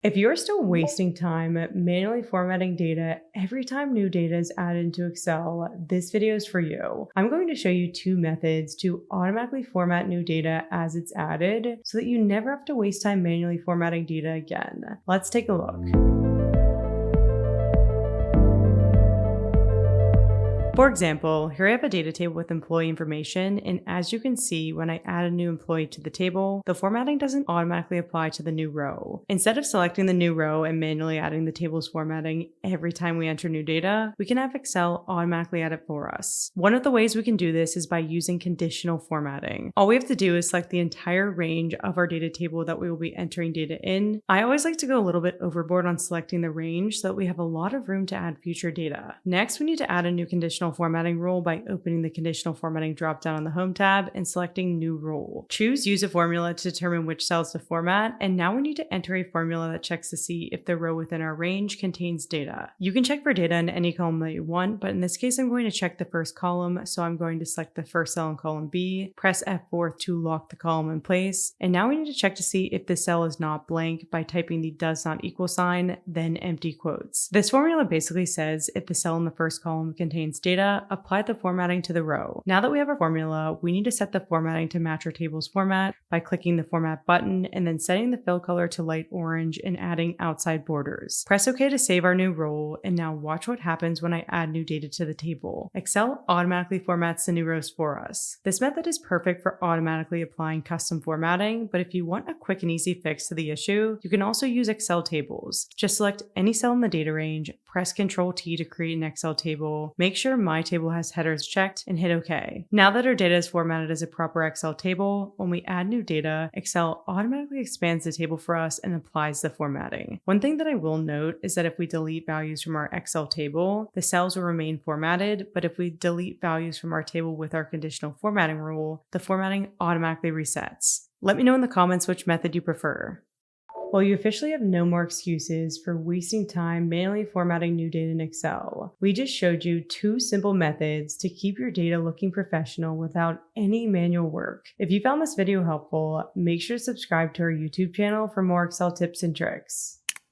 If you're still wasting time manually formatting data every time new data is added into Excel, this video is for you. I'm going to show you two methods to automatically format new data as it's added so that you never have to waste time manually formatting data again. Let's take a look. For example, here I have a data table with employee information, and as you can see, when I add a new employee to the table, the formatting doesn't automatically apply to the new row. Instead of selecting the new row and manually adding the table's formatting every time we enter new data, we can have Excel automatically add it for us. One of the ways we can do this is by using conditional formatting. All we have to do is select the entire range of our data table that we will be entering data in. I always like to go a little bit overboard on selecting the range so that we have a lot of room to add future data. Next, we need to add a new conditional formatting rule by opening the conditional formatting dropdown on the Home tab and selecting New Rule. Choose Use a Formula to determine which cells to format, and now we need to enter a formula that checks to see if the row within our range contains data. You can check for data in any column that you want, but in this case I'm going to check the first column, so I'm going to select the first cell in column B, press F4 to lock the column in place, and now we need to check to see if the cell is not blank by typing the does not equal sign, then empty quotes. This formula basically says if the cell in the first column contains data, apply the formatting to the row. Now that we have our formula, we need to set the formatting to match our table's format by clicking the Format button and then setting the fill color to light orange and adding outside borders. Press OK to save our new row, and now watch what happens when I add new data to the table. Excel automatically formats the new rows for us. This method is perfect for automatically applying custom formatting, but if you want a quick and easy fix to the issue, you can also use Excel tables. Just select any cell in the data range, press Ctrl+T to create an Excel table, make sure My Table has headers checked, and hit OK. Now that our data is formatted as a proper Excel table, when we add new data, Excel automatically expands the table for us and applies the formatting. One thing that I will note is that if we delete values from our Excel table, the cells will remain formatted, but if we delete values from our table with our conditional formatting rule, the formatting automatically resets. Let me know in the comments which method you prefer. Well, you officially have no more excuses for wasting time manually formatting new data in Excel. We just showed you two simple methods to keep your data looking professional without any manual work. If you found this video helpful, make sure to subscribe to our YouTube channel for more Excel tips and tricks.